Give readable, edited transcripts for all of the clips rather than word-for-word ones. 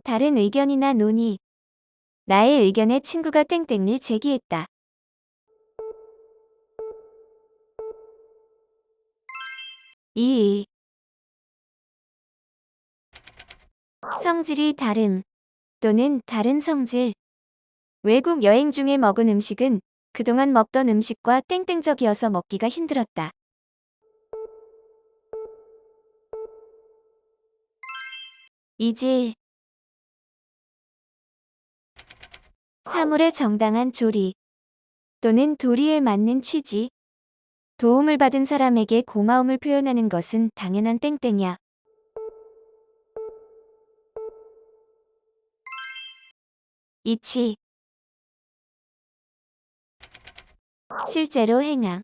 다른 의견이나 논의. 나의 의견에 친구가 땡땡을 제기했다. 2. 성질이 다름 또는 다른 성질. 외국 여행 중에 먹은 음식은 그동안 먹던 음식과 땡땡적이어서 먹기가 힘들었다. 이질. 사물의 정당한 조리 또는 도리에 맞는 취지. 도움을 받은 사람에게 고마움을 표현하는 것은 당연한 땡땡이야. 이치. 실제로 행함.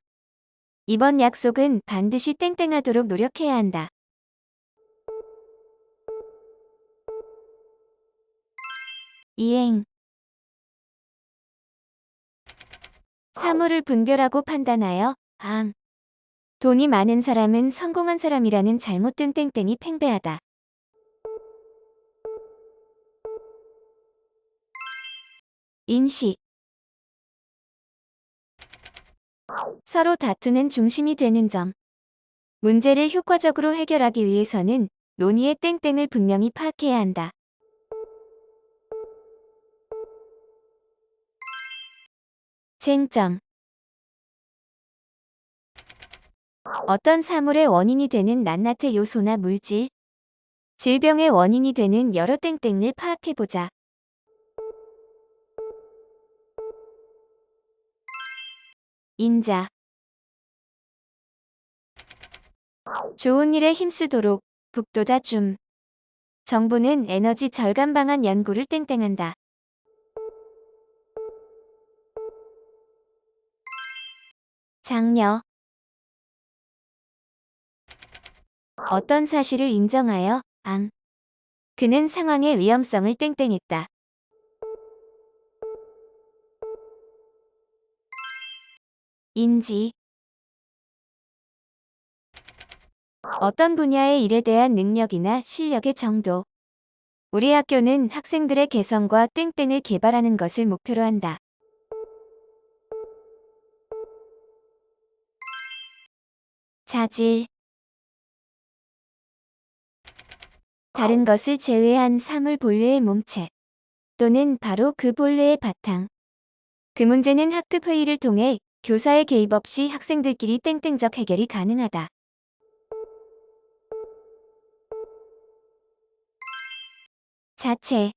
이번 약속은 반드시 땡땡하도록 노력해야 한다. 이행. 사물을 분별하고 판단하여 암. 돈이 많은 사람은 성공한 사람이라는 잘못된 땡땡이 팽배하다. 인식. 서로 다투는 중심이 되는 점. 문제를 효과적으로 해결하기 위해서는 논의의 땡땡을 분명히 파악해야 한다. 쟁점. 어떤 사물의 원인이 되는 낱낱의 요소나 물질, 질병의 원인이 되는 여러 땡땡을 파악해보자. 인자. 좋은 일에 힘쓰도록 북돋아 줌. 정부는 에너지 절감 방안 연구를 땡땡한다. 장려. 어떤 사실을 인정하여 암. 그는 상황의 위험성을 땡땡했다. 인지. 어떤 분야의 일에 대한 능력이나 실력의 정도. 우리 학교는 학생들의 개성과 땡땡을 개발하는 것을 목표로 한다. 자질. 다른 것을 제외한 사물 본래의 몸체 또는 바로 그 본래의 바탕. 그 문제는 학급 회의를 통해 교사의 개입 없이 학생들끼리 땡땡적 해결이 가능하다. 자체.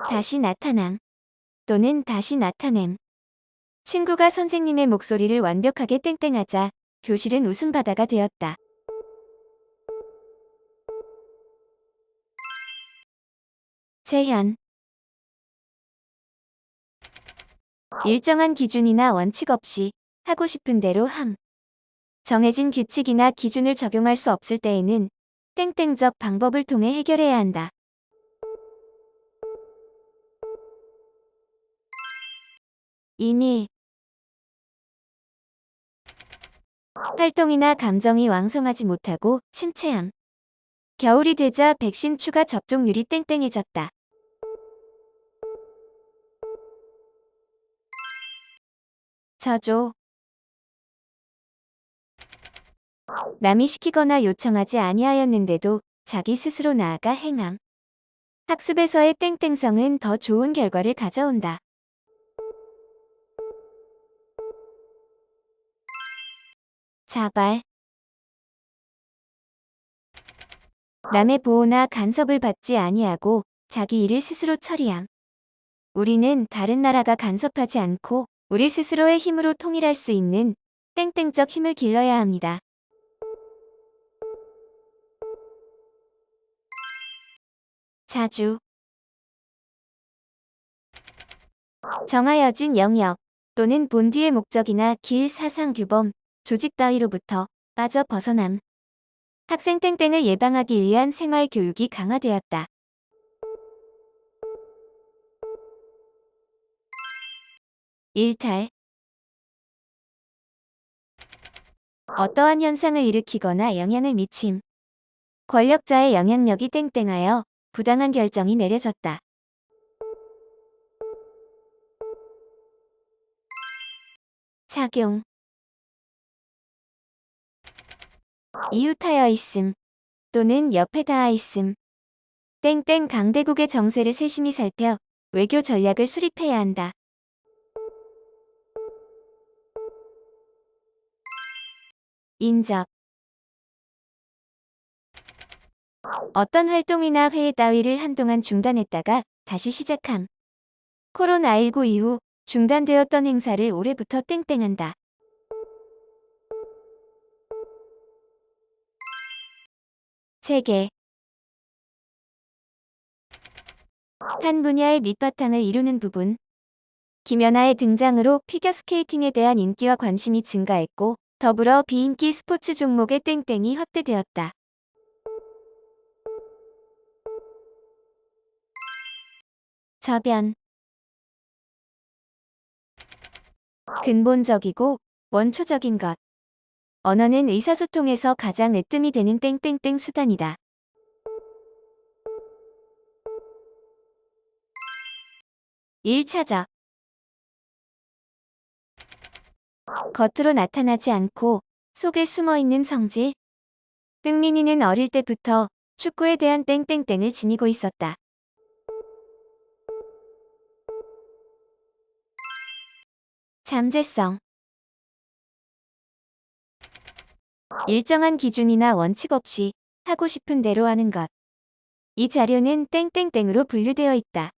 다시 나타남 또는 다시 나타냄. 친구가 선생님의 목소리를 완벽하게 땡땡하자 교실은 웃음바다가 되었다. 제한. 일정한 기준이나 원칙 없이 하고 싶은 대로 함. 정해진 규칙이나 기준을 적용할 수 없을 때에는 땡땡적 방법을 통해 해결해야 한다. 이미. 활동이나 감정이 왕성하지 못하고 침체함. 겨울이 되자 백신 추가 접종률이 땡땡해졌다. 저조. 남이 시키거나 요청하지 아니하였는데도 자기 스스로 나아가 행함. 학습에서의 땡땡성은 더 좋은 결과를 가져온다. 자발. 남의 보호나 간섭을 받지 아니하고 자기 일을 스스로 처리함. 우리는 다른 나라가 간섭하지 않고 우리 스스로의 힘으로 통일할 수 있는 땡땡적 힘을 길러야 합니다. 자주. 정하여진 영역 또는 본디의 목적이나 길 사상 규범, 조직 따위로부터 빠져 벗어남. 학생 땡땡을 예방하기 위한 생활 교육이 강화되었다. 일탈. 어떠한 현상을 일으키거나 영향을 미침. 권력자의 영향력이 땡땡하여 부당한 결정이 내려졌다. 착용. 이웃하여 있음 또는 옆에 닿아 있음. 땡땡 강대국의 정세를 세심히 살펴 외교 전략을 수립해야 한다. 인접. 어떤 활동이나 회의 따위를 한동안 중단했다가 다시 시작함. 코로나19 이후 중단되었던 행사를 올해부터 땡땡한다. 체계. 한 분야의 밑바탕을 이루는 부분. 김연아의 등장으로 피겨스케이팅에 대한 인기와 관심이 증가했고 더불어 비인기 스포츠 종목의 땡땡이 확대되었다. 저변. 근본적이고 원초적인 것. 언어는 의사소통에서 가장 으뜸이 되는 땡땡땡 수단이다. 일차적. 겉으로 나타나지 않고 속에 숨어있는 성질. 흥민이는 어릴 때부터 축구에 대한 땡땡땡을 지니고 있었다. 잠재성. 일정한 기준이나 원칙 없이 하고 싶은 대로 하는 것. 이 자료는 땡땡땡으로 분류되어 있다.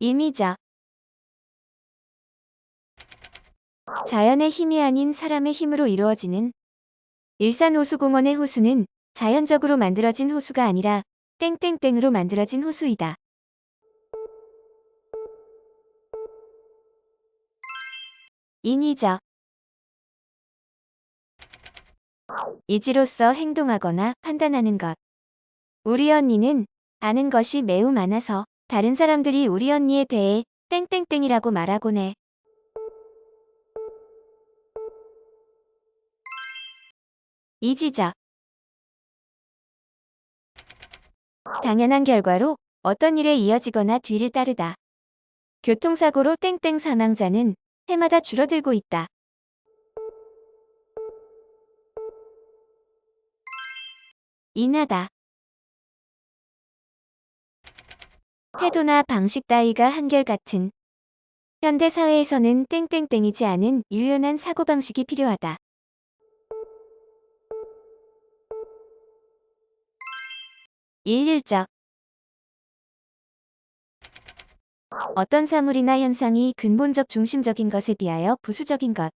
임의적. 자연의 힘이 아닌 사람의 힘으로 이루어지는. 일산호수공원의 호수는 자연적으로 만들어진 호수가 아니라 땡땡땡으로 만들어진 호수이다. 인위적. 이지로서 행동하거나 판단하는 것. 우리 언니는 아는 것이 매우 많아서 다른 사람들이 우리 언니에 대해 땡땡땡이라고 말하곤 해. 이지적. 당연한 결과로 어떤 일에 이어지거나 뒤를 따르다. 교통사고로 땡땡 사망자는 해마다 줄어들고 있다. 인하다. 태도나 방식 따위가 한결같은. 현대사회에서는 땡땡땡이지 않은 유연한 사고방식이 필요하다. 일률적. 어떤 사물이나 현상이 근본적 중심적인 것에 비하여 부수적인 것.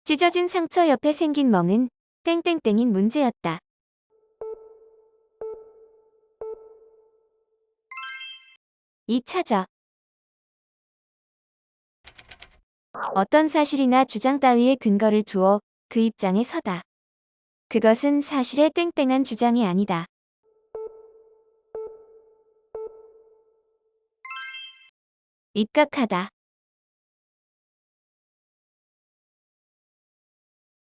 찢어진 상처 옆에 생긴 멍은 땡땡땡인 문제였다. 이차적. 어떤 사실이나 주장 따위에 근거를 두어 그 입장에 서다. 그것은 사실의 땡땡한 주장이 아니다. 입각하다.